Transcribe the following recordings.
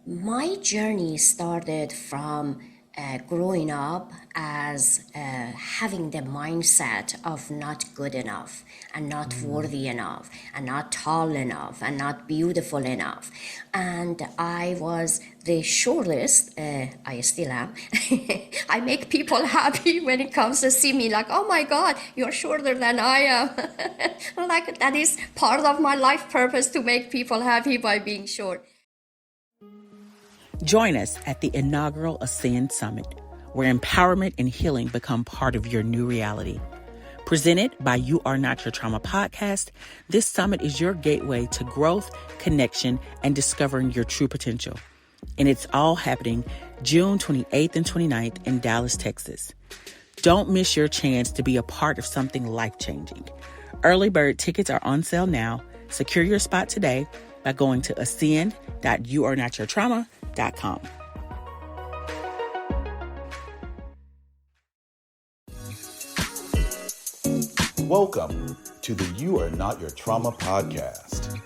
My journey started from growing up as having the mindset of not good enough and not worthy enough and not tall enough and not beautiful enough. And I was the shortest, I still am. I make people happy when it comes to see me like, oh my God, you're shorter than I am. Like that is part of my life purpose to make people happy by being short. Join us at the inaugural Ascend Summit, where empowerment and healing become part of your new reality. Presented by You Are Not Your Trauma podcast, this summit is your gateway to growth, connection, and discovering your true potential. And it's all happening June 28th and 29th in Dallas, Texas. Don't miss your chance to be a part of something life-changing. Early bird tickets are on sale now. Secure your spot today by going to ascend.youarenotyourtrauma.com. Welcome to the You Are Not Your Trauma podcast,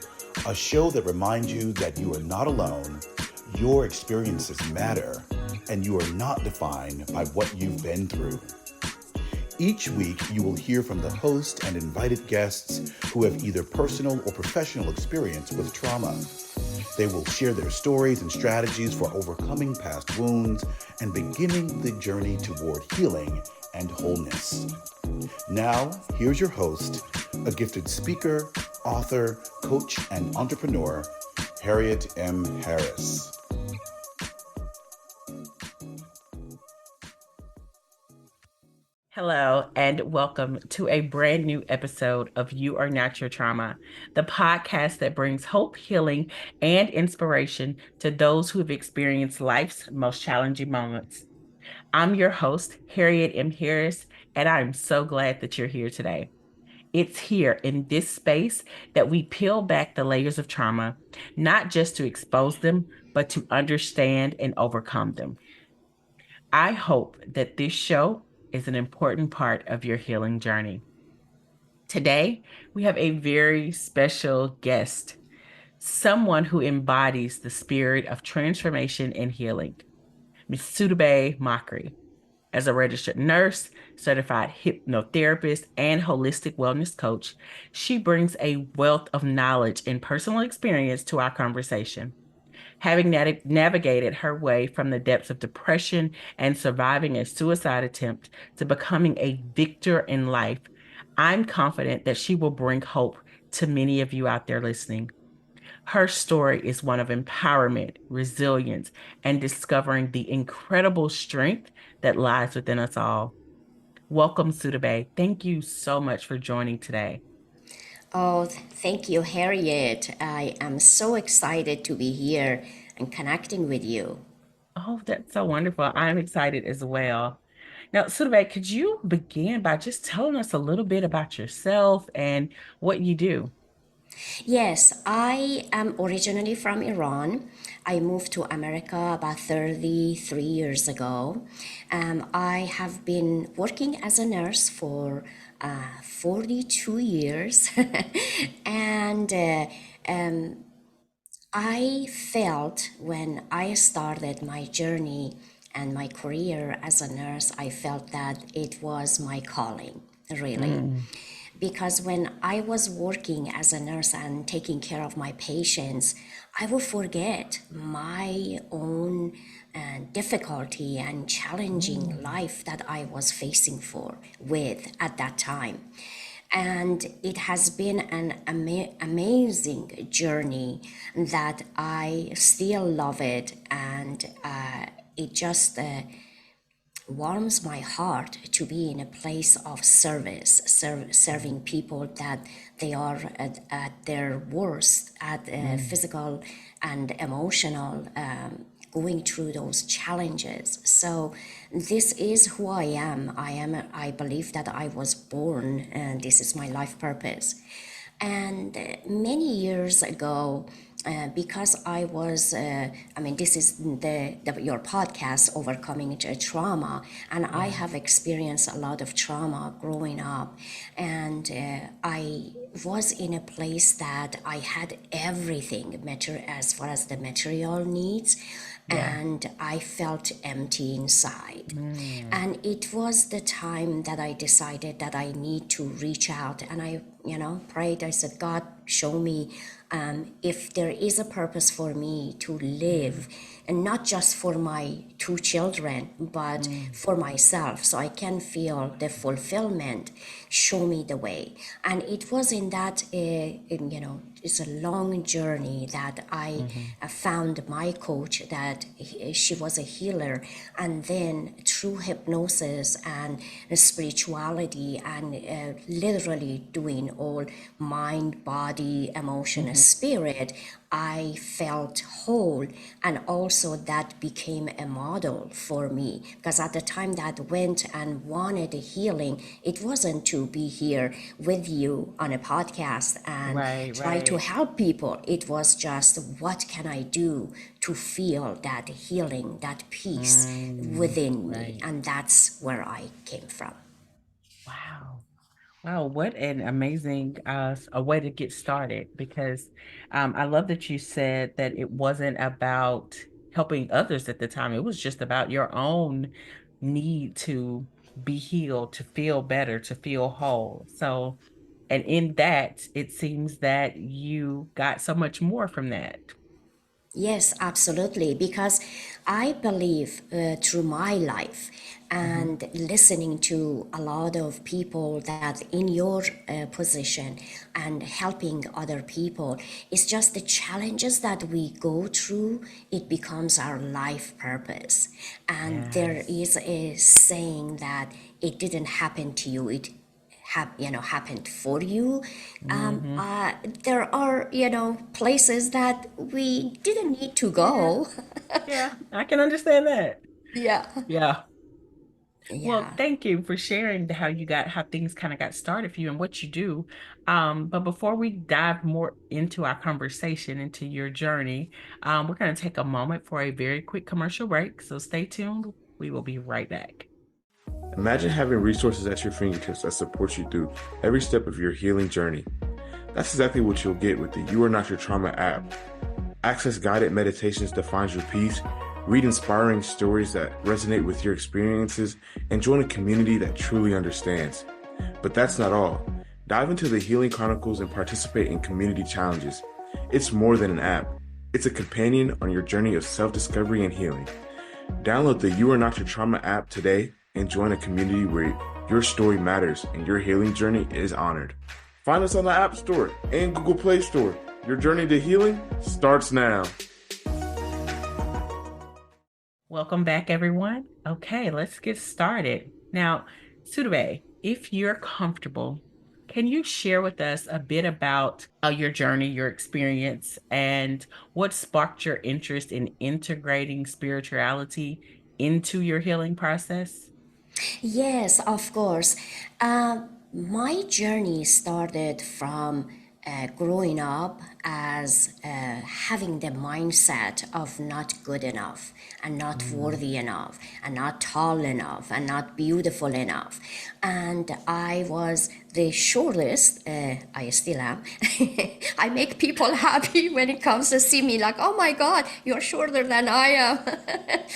a show that reminds you that you are not alone, your experiences matter, and you are not defined by what you've been through. Each week, you will hear from the host and invited guests who have either personal or professional experience with trauma. They will share their stories and strategies for overcoming past wounds and beginning the journey toward healing and wholeness. Now, here's your host, a gifted speaker, author, coach, and entrepreneur, Harriet M. Harris. Hello, and welcome to a brand new episode of You Are Not Your Trauma, the podcast that brings hope, healing, and inspiration to those who have experienced life's most challenging moments. I'm your host, Harriet M. Harris, and I'm so glad that you're here today. It's here in this space that we peel back the layers of trauma, not just to expose them, but to understand and overcome them. I hope that this show is an important part of your healing journey. Today, we have a very special guest, someone who embodies the spirit of transformation and healing, Ms. Soodabeh Mokry. As a registered nurse, certified hypnotherapist, and holistic wellness coach, she brings a wealth of knowledge and personal experience to our conversation. Having navigated her way from the depths of depression and surviving a suicide attempt to becoming a victor in life, I'm confident that she will bring hope to many of you out there listening. Her story is one of empowerment, resilience, and discovering the incredible strength that lies within us all. Welcome, Soodabeh. Thank you so much for joining today. Oh, thank you, Harriet. I am so excited to be here and connecting with you. Oh, that's so wonderful. I'm excited as well. Now, Soodabeh, could you begin by just telling us a little bit about yourself and what you do? Yes, I am originally from Iran. I moved to America about 33 years ago. I have been working as a nurse for 42 years. and I felt when I started my journey and my career as a nurse, I felt that it was my calling, really. Because when I was working as a nurse and taking care of my patients, I would forget my own difficulty and challenging life that I was facing with at that time. And it has been an amazing journey that I still love it, and it just warms my heart to be in a place of service, serving people that they are at their worst, at physical and emotional, going through those challenges. So this is who I am. I believe that I was born, and this is my life purpose. And many years ago, because I was, this is your podcast, Overcoming Trauma, and I have experienced a lot of trauma growing up, and I was in a place that I had everything as far as the material needs, Yeah. and I felt empty inside. Mm. And it was the time that I decided that I need to reach out, and I, prayed. I said, God, show me if there is a purpose for me to live, and not just for my two children, but for myself, so I can feel the fulfillment. Show me the way. And it was in that, it's a long journey that I found my coach, that she was a healer. And then through hypnosis and spirituality, and literally doing all mind, body, emotion, and spirit, I felt whole. And also that became a model for me, because at the time that went and wanted a healing, it wasn't to be here with you on a podcast and Right, try to right. help people. It was just, what can I do to feel that healing, that peace within me? Right. And that's where I came from. Wow. Wow, what an amazing a way to get started, because I love that you said that it wasn't about helping others at the time. It was just about your own need to be healed, to feel better, to feel whole. So, and in that, it seems that you got so much more from that. Yes, absolutely. Because I believe through my life Hmm. and listening to a lot of people that in your position and helping other people, it's just the challenges that we go through, it becomes our life purpose. And there Yes. is a saying that it didn't happen to you, it happened for you. Hmm. There are places that we didn't need to Yeah. go. Yeah. I can understand that. Yeah. Yeah. Well, Yeah. thank you for sharing how things kind of got started for you and what you do. But before we dive more into our conversation, into your journey, we're going to take a moment for a very quick commercial break. So stay tuned. We will be right back. Imagine having resources at your fingertips that support you through every step of your healing journey. That's exactly what you'll get with the You Are Not Your Trauma app. Access guided meditations to find your peace, read inspiring stories that resonate with your experiences, and join a community that truly understands. But that's not all. Dive into the Healing Chronicles and participate in community challenges. It's more than an app. It's a companion on your journey of self-discovery and healing. Download the You Are Not Your Trauma app today and join a community where your story matters and your healing journey is honored. Find us on the App Store and Google Play Store. Your journey to healing starts now. Welcome back, everyone. Okay, let's get started. Now, Soodabeh, if you're comfortable, can you share with us a bit about your journey, your experience, and what sparked your interest in integrating spirituality into your healing process? Yes, of course. My journey started from growing up as having the mindset of not good enough, and not Mm. worthy enough, and not tall enough, and not beautiful enough. And I was the shortest, I still am. I make people happy when it comes to see me, like, oh my God, you're shorter than I am.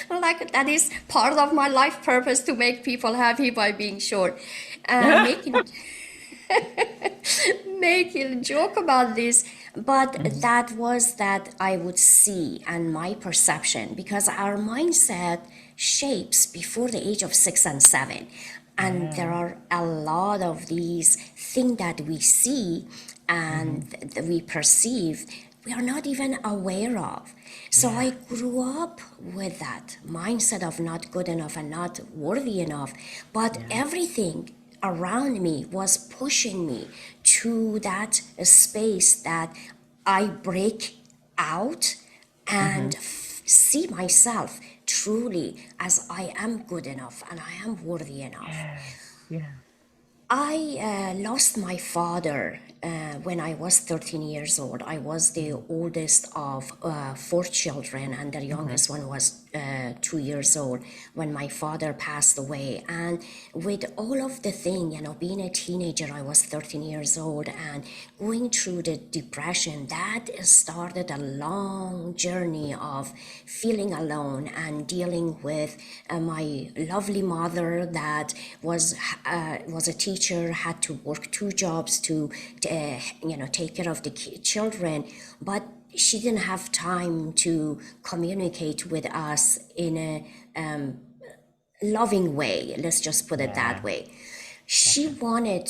Like, that is part of my life purpose, to make people happy by being short. Making making a joke about this, but Mhm. that was that I would see, and my perception, because our mindset shapes before the age of 6 and 7, and there Yeah. are a lot of these things that we see and Mhm. that we perceive, we are not even aware of. So Yeah. I grew up with that mindset of not good enough and not worthy enough, but Yeah. everything around me was pushing me to that space that I break out and Mhm. see myself truly as I am good enough and I am worthy enough. Yes. Yeah. I lost my father when I was 13 years old, I was the oldest of four children, and the youngest one was 2 years old when my father passed away. And with all of the thing, being a teenager, I was 13 years old, and going through the depression, that started a long journey of feeling alone and dealing with my lovely mother that was a teacher, had to work two jobs to take care of the children, but she didn't have time to communicate with us in a loving way. Let's just put it that way. She wanted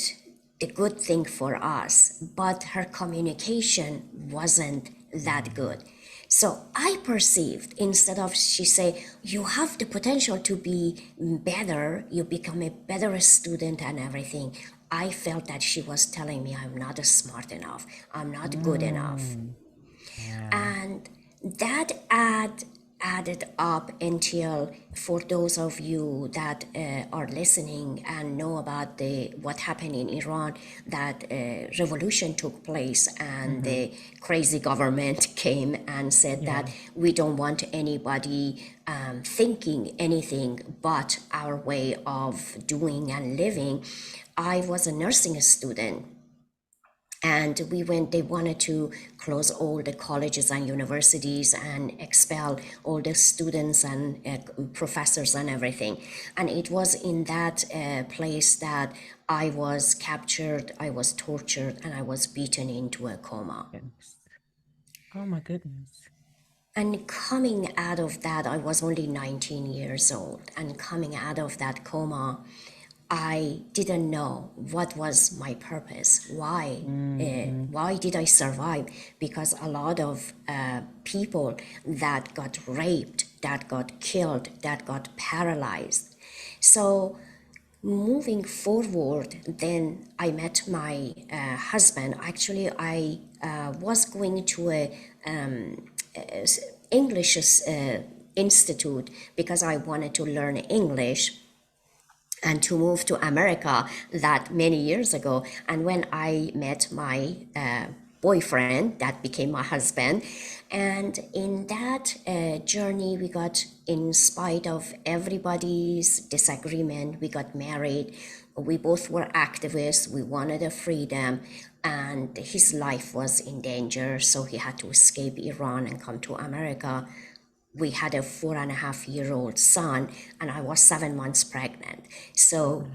the good thing for us, but her communication wasn't that good. So I perceived, instead of she say, you have the potential to be better, you become a better student and everything, I felt that she was telling me I'm not smart enough, I'm not good enough. And that added up until, for those of you that are listening and know about what happened in Iran, that revolution took place, and the crazy government came and said that we don't want anybody thinking anything but our way of doing and living. I was a nursing student, and they wanted to close all the colleges and universities and expel all the students and professors and everything. And it was in that place that I was captured, I was tortured, and I was beaten into a coma. Oh my goodness. And coming out of that, I was only 19 years old. And coming out of that coma, I didn't know what was my purpose. Why did I survive? Because a lot of people that got raped, that got killed, that got paralyzed. So moving forward, then I met my husband. Actually, I was going to a English institute because I wanted to learn English and to move to America that many years ago. And when I met my boyfriend, that became my husband, and in that journey, we got, in spite of everybody's disagreement, we got married. We both were activists. We wanted a freedom, and his life was in danger, so he had to escape Iran and come to America. We had a 4.5-year-old son, and I was 7 months pregnant. So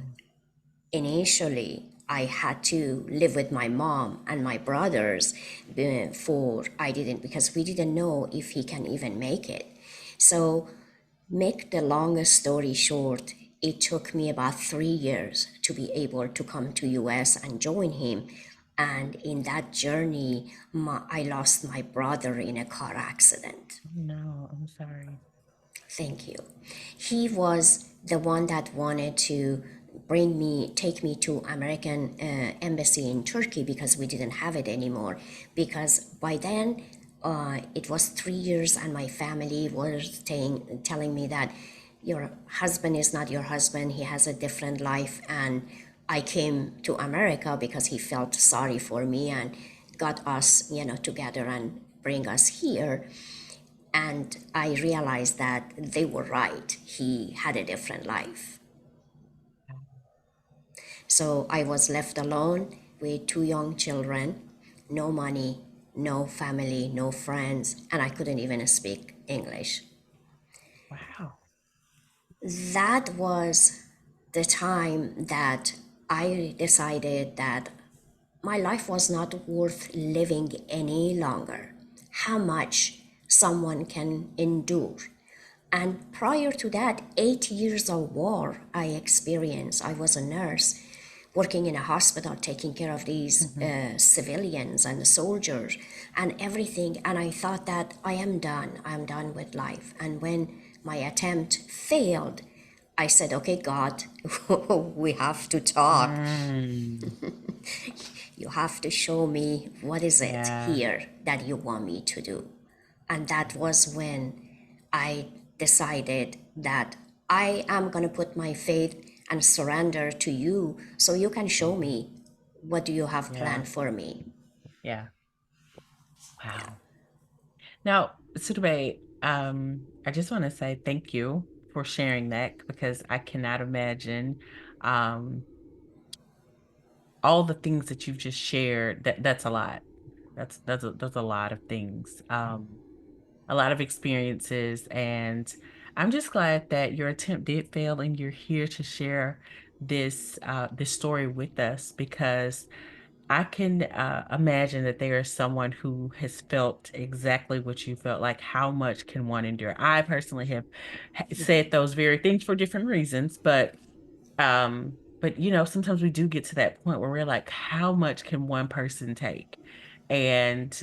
initially, I had to live with my mom and my brothers because we didn't know if he can even make it. So, make the longest story short, it took me about 3 years to be able to come to US and join him. And in that journey, I lost my brother in a car accident. No, I'm sorry. Thank you. He was the one that wanted to take me to American embassy in Turkey, because we didn't have it anymore. Because by then, it was 3 years, and my family was telling me that your husband is not your husband. He has a different life. And I came to America because he felt sorry for me and got us, together and bring us here. And I realized that they were right. He had a different life. So I was left alone with 2 young children, no money, no family, no friends, and I couldn't even speak English. Wow. That was the time that I decided that my life was not worth living any longer. How much someone can endure. And prior to that, 8 years of war I experienced. I was a nurse working in a hospital, taking care of these civilians and the soldiers and everything. And I thought that I'm done with life. And when my attempt failed, I said, okay, God, we have to talk. You have to show me what is it here that you want me to do. And that was when I decided that I am going to put my faith and surrender to you, so you can show me What do you have Yeah. planned for me? Yeah. Wow. Now, Soodabeh, I just want to say thank you for sharing that because I cannot imagine um, all the things that you've just shared. That's a lot. That's a lot of things, a lot of experiences, and I'm just glad that your attempt did fail and you're here to share this story with us because I can imagine that there is someone who has felt exactly what you felt. Like, how much can one endure? I personally have said those very things for different reasons, but sometimes we do get to that point where we're like, how much can one person take? And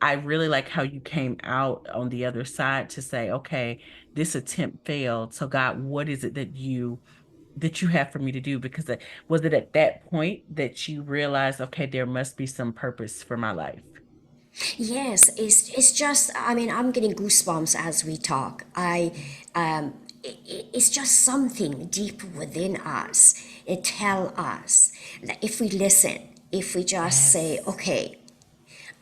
I really like how you came out on the other side to say, okay, this attempt failed. So God, what is it that you have for me to do? Because was it at that point that you realized, okay, there must be some purpose for my life? Yes, it's just, I mean, I'm getting goosebumps as we talk. It's just something deep within us. It tell us that if we listen, if we just say, Yes. okay,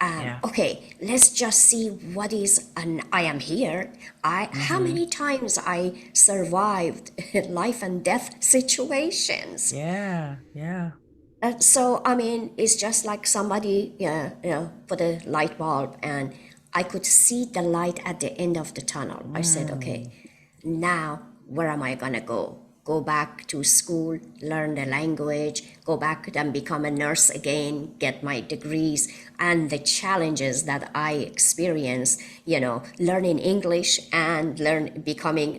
Yeah. okay, let's just see what is, and I am here. How Mm-hmm. many times I survived life and death situations. Yeah. Yeah. So I mean, it's just like somebody, put a light bulb, and I could see the light at the end of the tunnel. I said, okay, Mm. now where am I gonna go? Go back to school, learn the language, go back and become a nurse again, get my degrees, and the challenges that I experienced, learning English and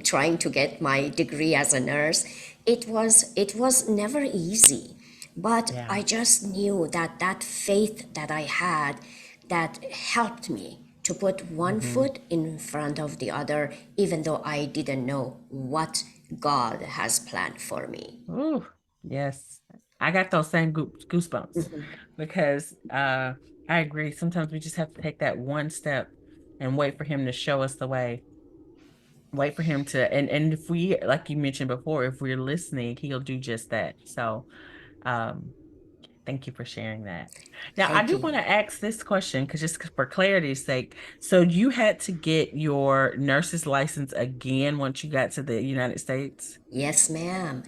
trying to get my degree as a nurse. It was never easy, but Yeah. I just knew that that faith that I had, that helped me to put one Mm-hmm. foot in front of the other, even though I didn't know what God has planned for me. Ooh, yes. I got those same goosebumps because I agree. Sometimes we just have to take that one step and wait for him to show us the way. Wait for him to, and if we, like you mentioned before, if we're listening, he'll do just that. So, um, thank you for sharing that. Now, I Thank do you. want to ask this question because just for clarity's sake, so you had to get your nurse's license again once you got to the United States? Yes, ma'am.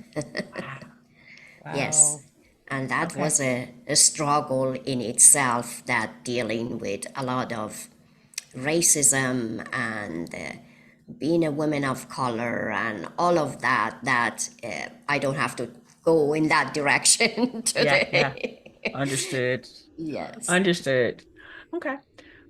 Wow. Yes. Wow. And that Okay. was a struggle in itself, that dealing with a lot of racism and being a woman of color and all of that I don't have to go in that direction Yeah, yeah. today. Understood. Yes. Understood. Okay.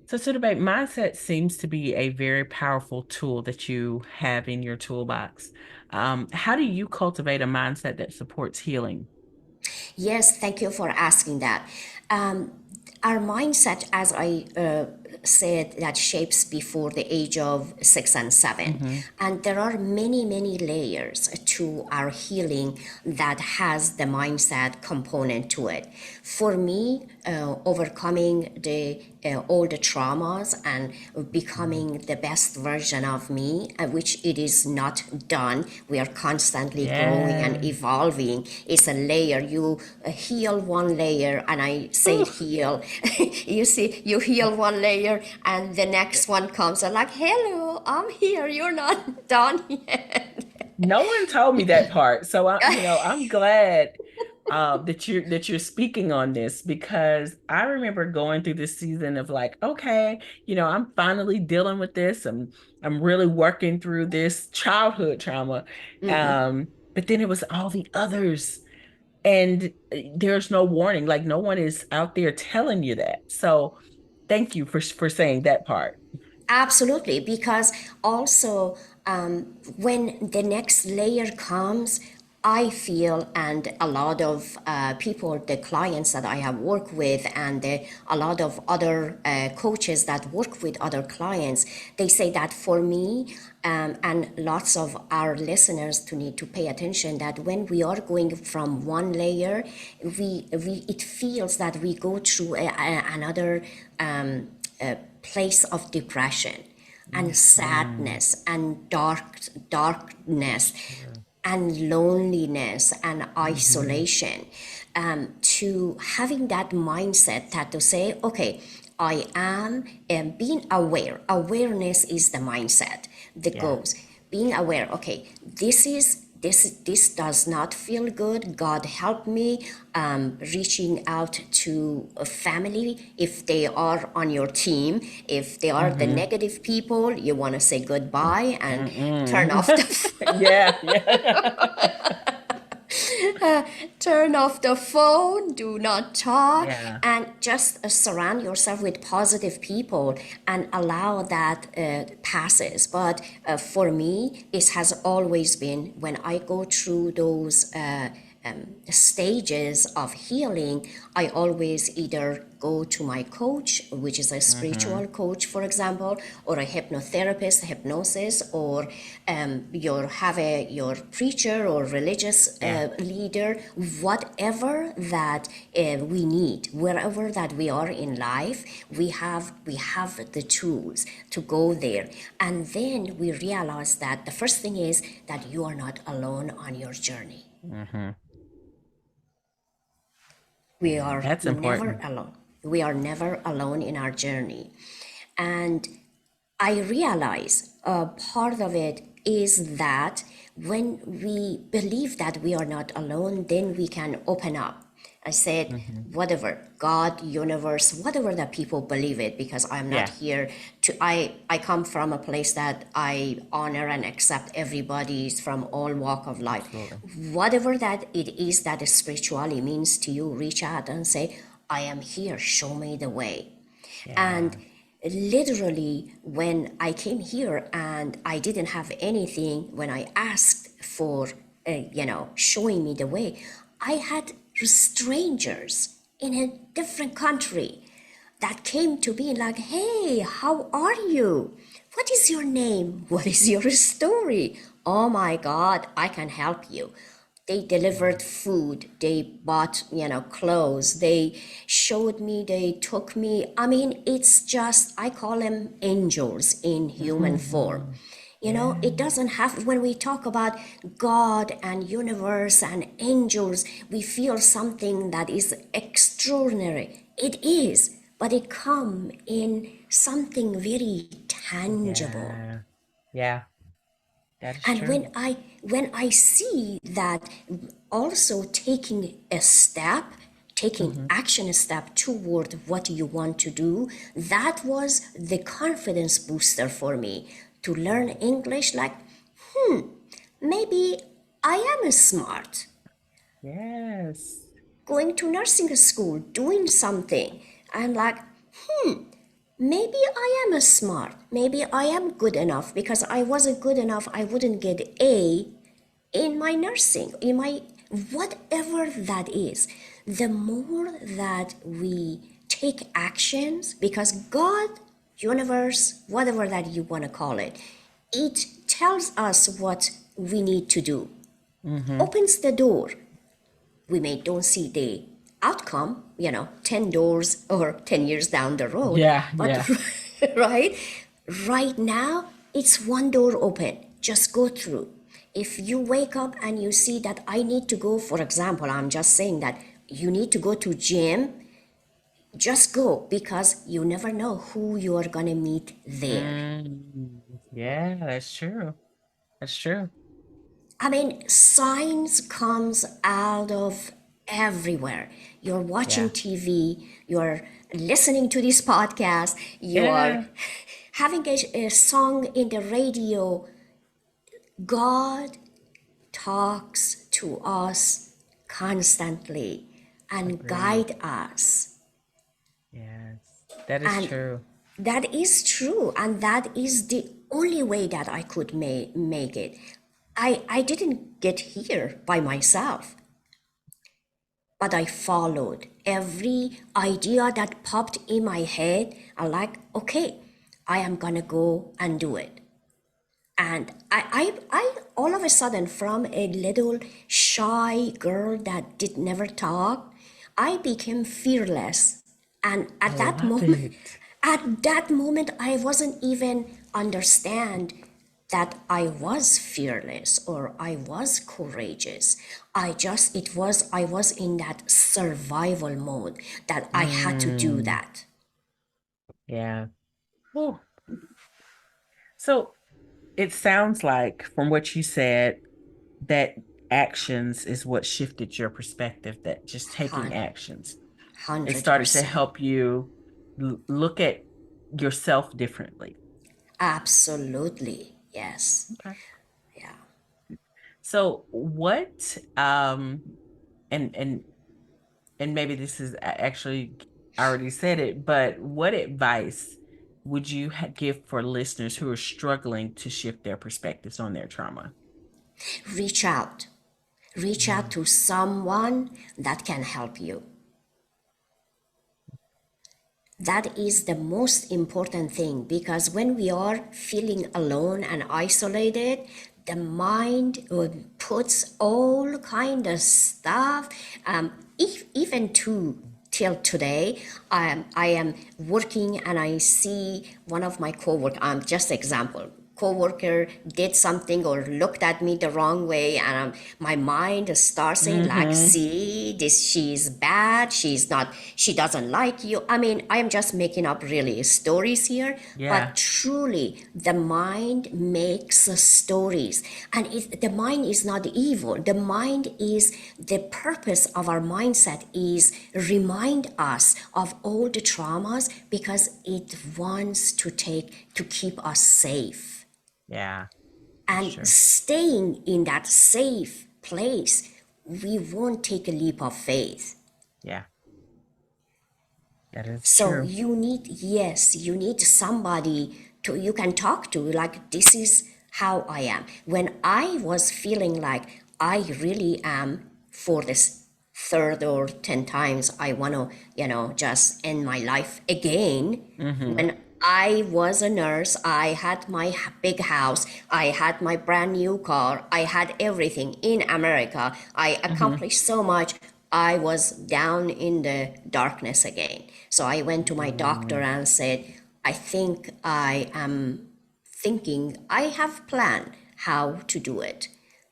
So, Soodabeh, mindset seems to be a very powerful tool that you have in your toolbox. How do you cultivate a mindset that supports healing? Yes, thank you for asking that. Um, our mindset, as I said, that shapes before the age of 6 and 7. Mm-hmm. And there are many, many layers to our healing that has the mindset component to it. For me, overcoming all the traumas and becoming the best version of me, which it is not done. We are constantly growing and Yeah. evolving. It's a layer. You heal one layer, and I say Ooh. heal. You see, you heal one layer, and the next one comes and like, hello, I'm here. You're not done yet. No one told me that part. So I'm glad that you're speaking on this because I remember going through this season of like, okay, I'm finally dealing with this. I'm really working through this childhood trauma. But then it was all the others. And there's no warning. Like no one is out there telling you that. So thank you for saying that part. Absolutely, because also when the next layer comes, I feel, and a lot of people, the clients that I have worked with, and a lot of other coaches that work with other clients, they say that for me, and lots of our listeners to need to pay attention, that when we are going from one layer, we it feels that we go through another place of depression and Mhm. sadness and darkness Sure. and loneliness and Mhm. isolation. to having that mindset that to say, okay, I am being aware. Awareness is the mindset that Yeah. goes. Being aware, okay, this does not feel good. God help me. Reaching out to a family if they are on your team. If they are the negative people, you want to say goodbye and turn off the Yeah. Yeah. turn off the phone, do not talk, Yeah. and just surround yourself with positive people and allow that passes. But for me, it has always been when I go through those stages of healing, I always either go to my coach, which is a spiritual coach, for example, or a hypnotherapist, hypnosis, or your preacher or religious Yeah. leader, whatever that we need, wherever that we are in life, we have the tools to go there, and then we realize that the first thing is that you are not alone on your journey. We are That's never important. alone. We are never alone in our journey. And I realize part of it is that when we believe that we are not alone, then we can open up. I said, whatever, God, universe, whatever that people believe it, because I'm not Yeah. here to, I come from a place that I honor and accept everybody from all walk of life. Absolutely. Whatever that it is that spirituality means to you, reach out and say, I am here, show me the way. And Yeah. literally, when I came here and I didn't have anything, when I asked for, showing me the way, I had strangers in a different country that came to me like, hey, how are you? What is your name? What is your story? Oh my God, I can help you. They delivered food, they bought, clothes, they showed me, they took me. I mean, it's just, I call them angels in human form. Yeah. It doesn't have, when we talk about God and universe and angels, we feel something that is extraordinary. It is, but it come in something very tangible. Yeah. Yeah. That is And true. when I see that also taking a step, taking action step toward what you want to do, that was the confidence booster for me to learn English. Like, maybe I am smart. Yes. Going to nursing school, doing something. I'm like, maybe I am a smart. Maybe I am good enough, because I wasn't good enough. I wouldn't get A in my nursing, in my whatever that is. The more that we take actions, because God, universe, whatever that you want to call it, it tells us what we need to do, opens the door. We may don't see the outcome, 10 doors or 10 years down the road, Yeah. but Yeah. right, right now, it's one door open. Just go through. If you wake up and you see that I need to go, for example, I'm just saying that you need to go to gym, just go, because you never know who you are going to meet there. Yeah, that's true. That's true. I mean, science comes out of everywhere. You're watching Yeah. TV, you're listening to this podcast, you are Yeah. having a song in the radio. God talks to us constantly and Agreed. guide us. Yes. That is And true. that is true. And that is the only way that I could make it. I didn't get here by myself, but I followed every idea that popped in my head. I like, okay, I am gonna go and do it. And I all of a sudden, from a little shy girl that did never talk, I became fearless. And I love it. at that moment, I wasn't even understand. that I was fearless or I was courageous. I was in that survival mode that I had to do that. Yeah. Whew. So it sounds like, from what you said, that actions is what shifted your perspective, that just taking actions. It started to 100%. help you look at yourself differently. Absolutely. Yes. Okay. Yeah. So what and and and maybe this is actually, I already said it, but what advice would you give for listeners who are struggling to shift their perspectives on their trauma? Reach out. Reach out Mm. to someone that can help you. That is the most important thing, because when we are feeling alone and isolated, the mind puts all kind of stuff. Even to till today, I am working and I see one of my coworkers. Just example, coworker did something or looked at me the wrong way, and my mind starts saying like, Mm-hmm. see this, she's bad, she's not, she doesn't like you. I mean, I am just making up really stories here, Yeah. but truly the mind makes stories. And the mind is not evil. The mind is, the purpose of our mindset is remind us of all the traumas, because it wants to keep us safe. Yeah. That's And true. staying in that safe place, we won't take a leap of faith. Yeah. That is So true. you need, yes, you need somebody to you can talk to, like, this is how I am. When I was feeling like I really am, for this third or 10 times, I want to, just end my life again. Mm-hmm. When I was a nurse, I had my big house, I had my brand new car, I had everything in America, I Mm-hmm. accomplished so much. I was down in the darkness again. So I went to my doctor Mm. and said, I think I am thinking, I have planned how to do it.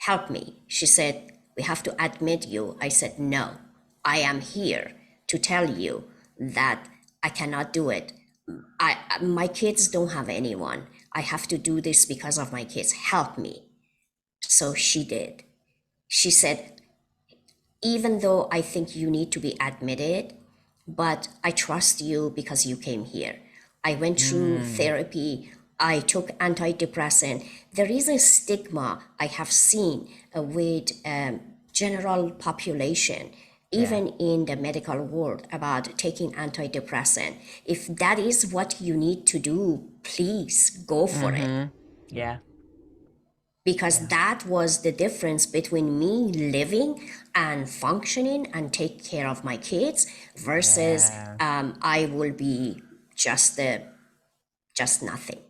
Help me. She said, we have to admit you. I said, no, I am here to tell you that I cannot do it. My kids don't have anyone. I have to do this because of my kids. Help me. So she did. She said, even though I think you need to be admitted, but I trust you because you came here. I went through Mm. therapy. I took antidepressant. There is a stigma I have seen with general population, Yeah. even in the medical world, about taking antidepressant. If that is what you need to do, please go for it, Mm-hmm. Yeah. because Yeah. that was the difference between me living and functioning and take care of my kids versus Yeah. I will be just nothing.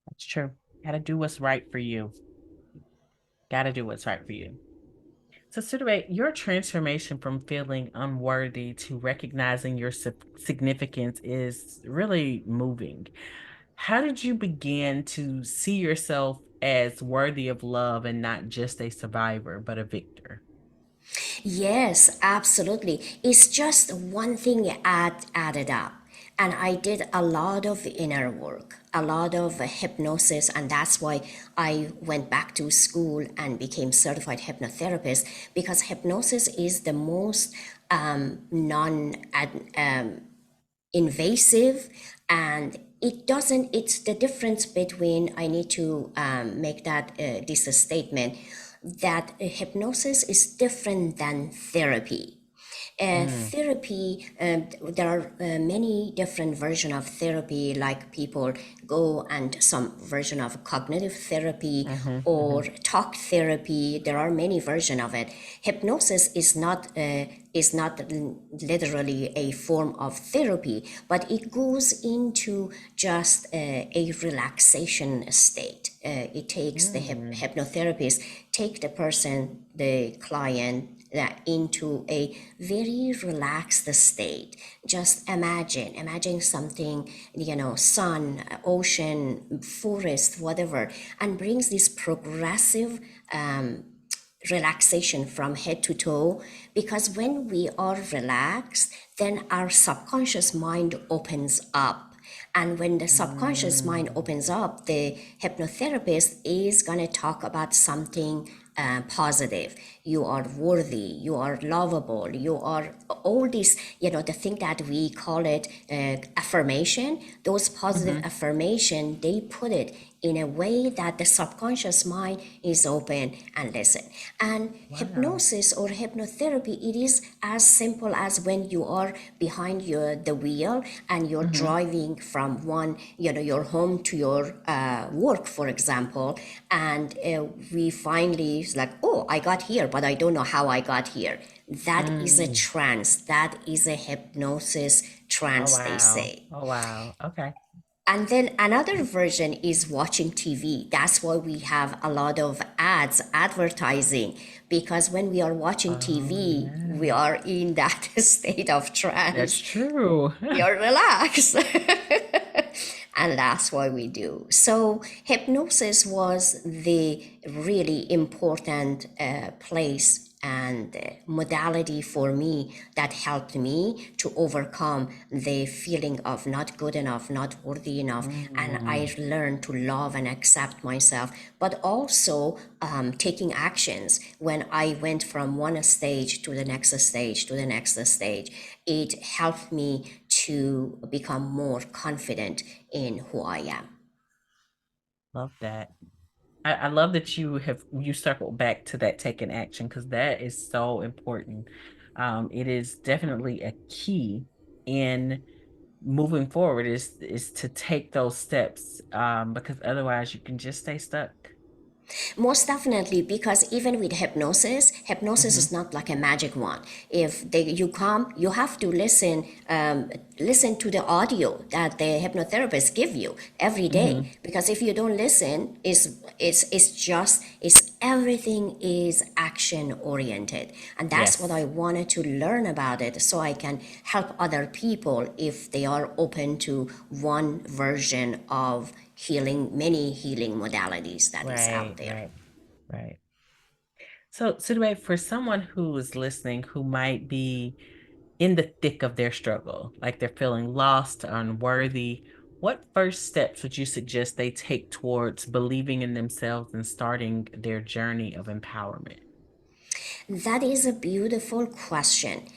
That's true. Gotta do what's right for you. Gotta do what's right for you. So, Soodabeh, your transformation from feeling unworthy to recognizing your significance is really moving. How did you begin to see yourself as worthy of love and not just a survivor, but a victor? Yes, absolutely. It's just one thing added up. And I did a lot of inner work, a lot of hypnosis, and that's why I went back to school and became certified hypnotherapist, because hypnosis is the most non invasive, and it's the difference between, I need to make that this statement, that hypnosis is different than therapy. Mm. Therapy, there are many different versions of therapy, like people go and some version of cognitive therapy Mm-hmm. Mm-hmm. or talk therapy. There are many versions of it. Hypnosis is not literally a form of therapy, but it goes into just a relaxation state. It takes the Mm. hypnotherapist take the person, the client, into a very relaxed state. Just imagine something, sun, ocean, forest, whatever, and brings this progressive relaxation from head to toe. Because when we are relaxed, then our subconscious mind opens up. And when the subconscious mind opens up, the hypnotherapist is going to talk about something positive. You are worthy, you are lovable, you are all these, the thing that we call it affirmation. Those positive affirmation, they put it in a way that the subconscious mind is open and listen. And hypnosis or hypnotherapy, it is as simple as when you are behind the wheel and you're driving from your home to your work, for example, and we finally is like, oh, I got here, but I don't know how I got here. That is a trance. That is a hypnosis Oh, trance, they wow. say. Oh, wow. Okay. And then another version is watching TV. That's why we have a lot of ads, advertising, because when we are watching Oh, TV, we yeah. are in that state of That's trance. true. We are relaxed. And that's what we do. So hypnosis was the really important place and modality for me that helped me to overcome the feeling of not good enough, not worthy enough. And I Mm, learned to love and accept myself, but also taking actions. When I went from one stage to the next stage to the next stage, it helped me to become more confident in who I am. love that. I love that you circled back to that taking action because that is so important. It is definitely a key in moving forward is to take those steps because otherwise you can just stay stuck. Most definitely, because even with hypnosis Hmm. is not like a magic wand. If you come, you have to listen to the audio that the hypnotherapist give you every day. Hmm. Because if you don't listen, it's everything is action oriented, and that's what I Yes. wanted to learn about it, so I can help other people if they are open to one version of healing, many healing modalities that is out Right, there. right, right. So, Sudhway, for someone who is listening who might be in the thick of their struggle, like they're feeling lost, unworthy, what first steps would you suggest they take towards believing in themselves and starting their journey of empowerment? That is a beautiful question.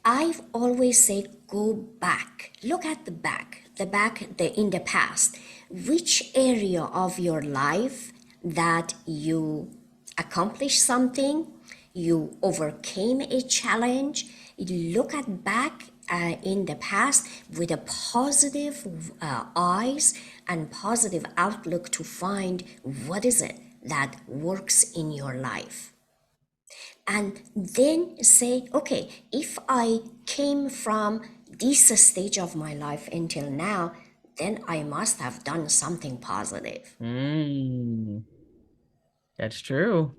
I've always said go back. Look at in the past. Which area of your life that you accomplished something, you overcame a challenge. Look at back in the past with a positive eyes and positive outlook to find what is it that works in your life, and then say, okay, if I came from this stage of my life until now, then I must have done something positive. Mm, that's true.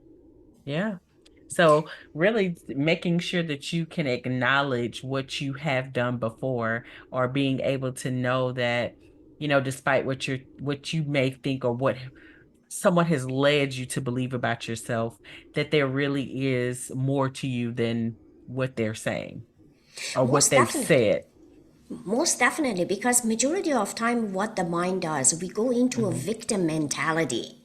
Yeah. So really making sure that you can acknowledge what you have done before or being able to know that, despite what you may think or what someone has led you to believe about yourself, that there really is more to you than what they're saying or what Most they've definitely. said. Most definitely, because majority of time what the mind does, we go into a Hmm. victim mentality.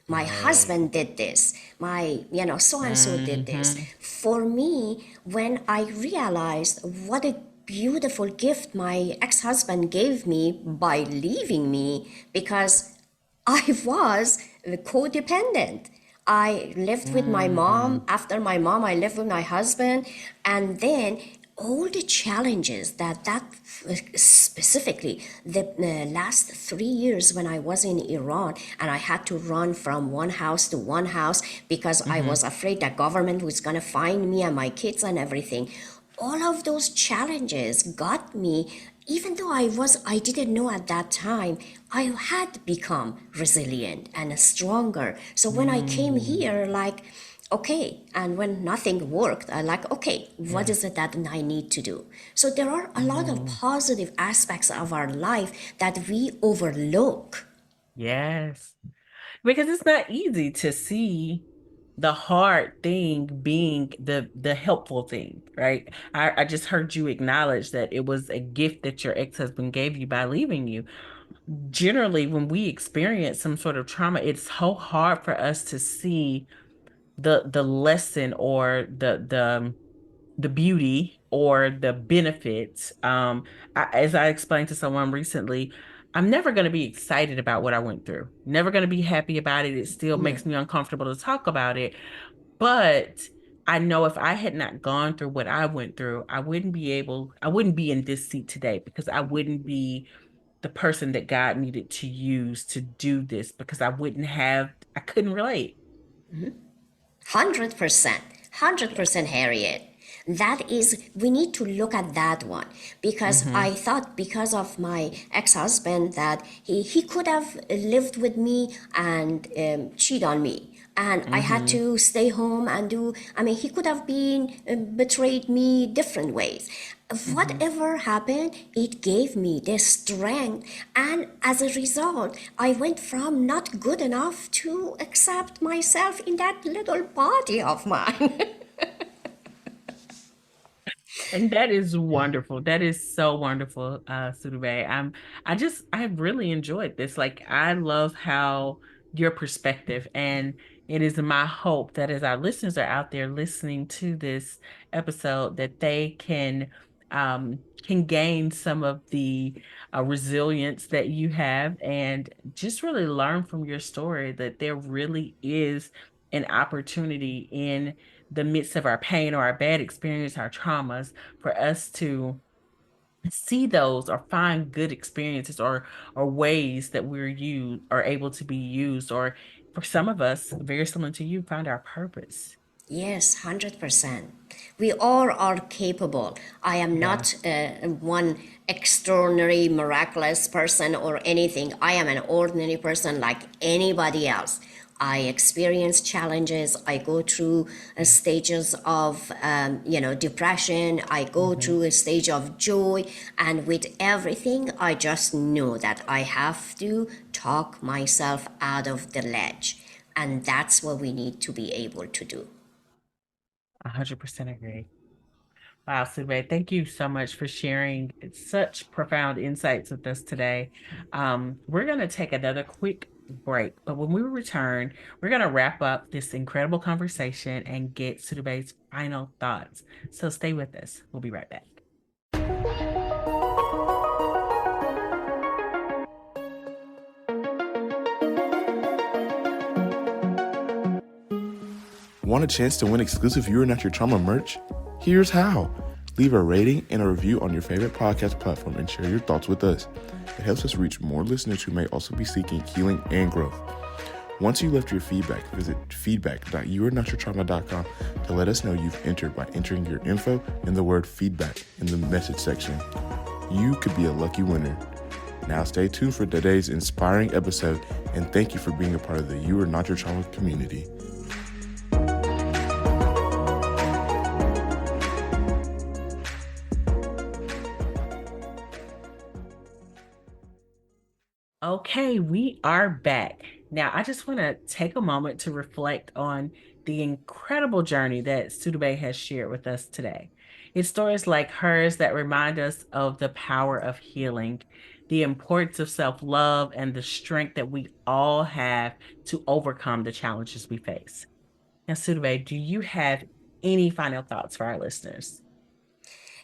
My Right. husband did this, my so and so did this. Hmm. For me, when I realized what a beautiful gift my ex-husband gave me by leaving me, because I was codependent. I lived with my mom. Hmm. After my mom, I lived with my husband. And then all the challenges that specifically the last 3 years when I was in Iran and I had to run from one house to one house because I Hmm. was afraid that government was going to find me and my kids and everything. All of those challenges got me, even though I didn't know at that time, I had become resilient and stronger. So when I came Hmm. here, like, okay. And when nothing worked, I like, okay, what Yeah. is it that I need to do? So there are a lot of Mhm. positive aspects of our life that we overlook. Yes. Because it's not easy to see the hard thing being the helpful thing, right? I just heard you acknowledge that it was a gift that your ex-husband gave you by leaving you. Generally, when we experience some sort of trauma, it's so hard for us to see the lesson or the beauty or the benefits. As I explained to someone recently, I'm never going to be excited about what I went through. Never going to be happy about it. It still No. makes me uncomfortable to talk about it. But I know if I had not gone through what I went through, I wouldn't be in this seat today because I wouldn't be the person that God needed to use to do this because I couldn't relate. 100%, Yeah. 100%, Harriet. That is, we need to look at that one because Mm-hmm. I thought because of my ex-husband that he could have lived with me and cheat on me. And I had Mm-hmm. to stay home and do, I mean, he could have been betrayed me different ways. Mm-hmm. Whatever happened, it gave me this strength. And as a result, I went from not good enough to accept myself in that little body of mine. And that is wonderful. That is so wonderful, Soodabeh. I really enjoyed this. Like, I love how your perspective, and it is my hope that as our listeners are out there listening to this episode, that they can gain some of the resilience that you have and just really learn from your story that there really is an opportunity in the midst of our pain or our bad experience, our traumas, for us to see those or find good experiences or ways that are able to be used, or for some of us, very similar to you, find our purpose. Yes, 100%. We all are capable. I am Yeah. not one extraordinary, miraculous person or anything. I am an ordinary person like anybody else. I experience challenges. I go through stages of, depression. I go Mm-hmm. through a stage of joy. And with everything, I just know that I have to talk myself out of the ledge. And that's what we need to be able to do. 100% agree. Wow, Sube, thank you so much for sharing such profound insights with us today. We're going to take another quick break, but when we return, we're going to wrap up this incredible conversation and get Sudabe's final thoughts. So stay with us. We'll be right back. Want a chance to win exclusive You Are Not Your Trauma merch? Here's how. Leave a rating and a review on your favorite podcast platform and share your thoughts with us. It helps us reach more listeners who may also be seeking healing and growth. Once you left your feedback, visit feedback.youarenotyourtrauma.com to let us know you've entered by entering your info and the word feedback in the message section. You could be a lucky winner. Now stay tuned for today's inspiring episode, and thank you for being a part of the You Are Not Your Trauma community. Okay, we are back. Now, I just want to take a moment to reflect on the incredible journey that Soodabeh has shared with us today. It's stories like hers that remind us of the power of healing, the importance of self-love, and the strength that we all have to overcome the challenges we face. Now, Soodabeh, do you have any final thoughts for our listeners?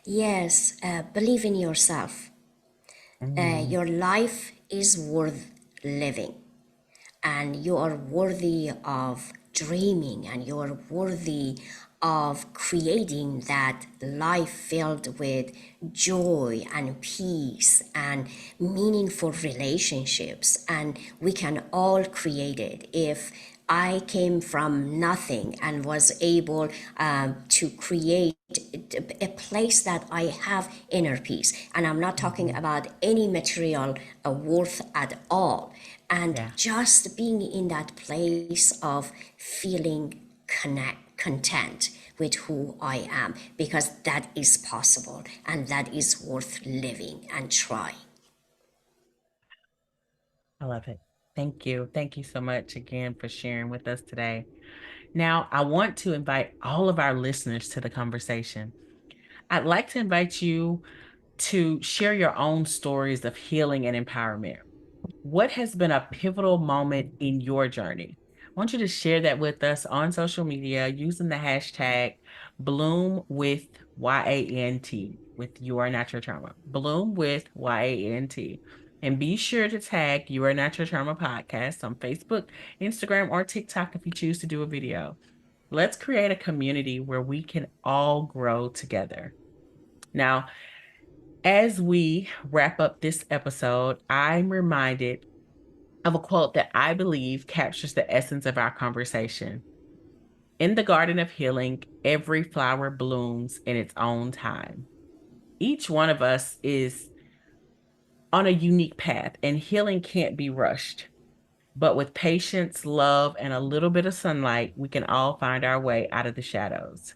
Yes, believe in yourself. Mm, Your life is worth living, and you are worthy of dreaming, and you are worthy of creating that life filled with joy and peace and meaningful relationships. And we can all create it if I came from nothing and was able to create a place that I have inner peace. And I'm not talking mhm. about any material worth at all. And Yeah. just being in that place of feeling content with who I am, because that is possible and that is worth living and trying. I love it. Thank you. Thank you so much again for sharing with us today. Now, I want to invite all of our listeners to the conversation. I'd like to invite you to share your own stories of healing and empowerment. What has been a pivotal moment in your journey? I want you to share that with us on social media using the hashtag Bloom with YANT, with Your Natural Trauma. Bloom with YANT. And be sure to tag Your Natural Trauma Podcast on Facebook, Instagram, or TikTok if you choose to do a video. Let's create a community where we can all grow together. Now, as we wrap up this episode, I'm reminded of a quote that I believe captures the essence of our conversation. In the garden of healing, every flower blooms in its own time. Each one of us is on a unique path, and healing can't be rushed. But with patience, love, and a little bit of sunlight, we can all find our way out of the shadows.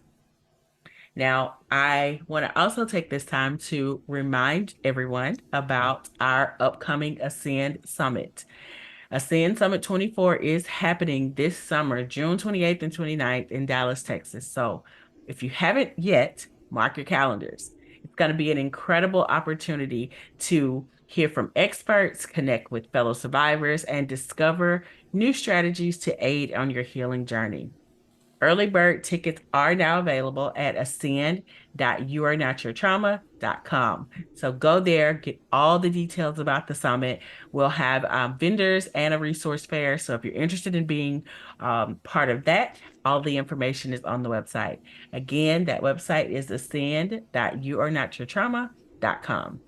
Now, I want to also take this time to remind everyone about our upcoming Ascend Summit. Ascend Summit 24 is happening this summer, June 28th and 29th in Dallas, Texas. So if you haven't yet, mark your calendars. It's going to be an incredible opportunity to hear from experts, connect with fellow survivors, and discover new strategies to aid on your healing journey. Early bird tickets are now available at ascend.yournaturaltrauma.com. So go there, get all the details about the summit. We'll have vendors and a resource fair. So if you're interested in being part of that, all the information is on the website. Again, that website is ascend.yournaturaltrauma.com.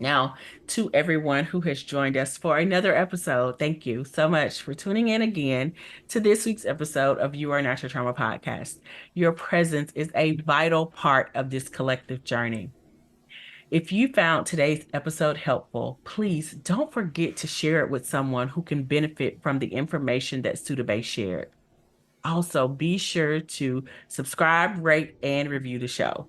Now, to everyone who has joined us for another episode, thank you so much for tuning in again to this week's episode of You Are Natural Trauma Podcast. Your presence is a vital part of this collective journey. If you found today's episode helpful, please don't forget to share it with someone who can benefit from the information that Soodabeh shared. Also, be sure to subscribe, rate, and review the show.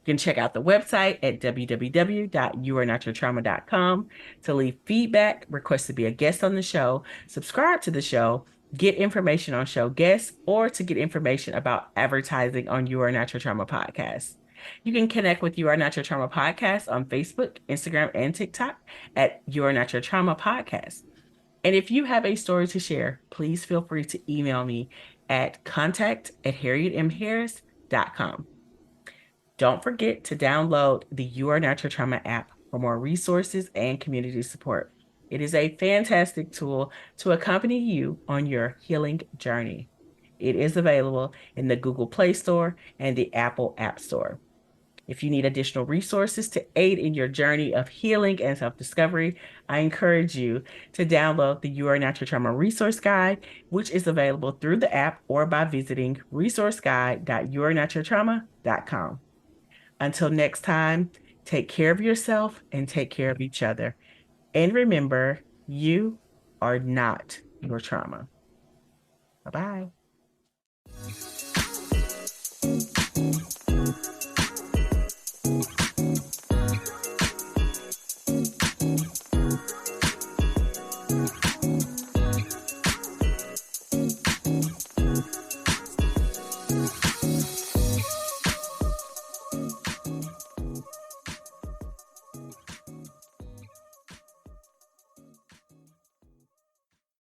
You can check out the website at www.yournaturaltrauma.com to leave feedback, request to be a guest on the show, subscribe to the show, get information on show guests, or to get information about advertising on Your Natural Trauma Podcast. You can connect with Your Natural Trauma Podcast on Facebook, Instagram, and TikTok at Your Natural Trauma Podcast. And if you have a story to share, please feel free to email me at contact@harrietmharris.com. Don't forget to download the You Are Natural Trauma app for more resources and community support. It is a fantastic tool to accompany you on your healing journey. It is available in the Google Play Store and the Apple App Store. If you need additional resources to aid in your journey of healing and self-discovery, I encourage you to download the You Are Natural Trauma Resource Guide, which is available through the app or by visiting resourceguide.yournaturaltrauma.com. Until next time, take care of yourself and take care of each other. And remember, you are not your trauma. Bye-bye.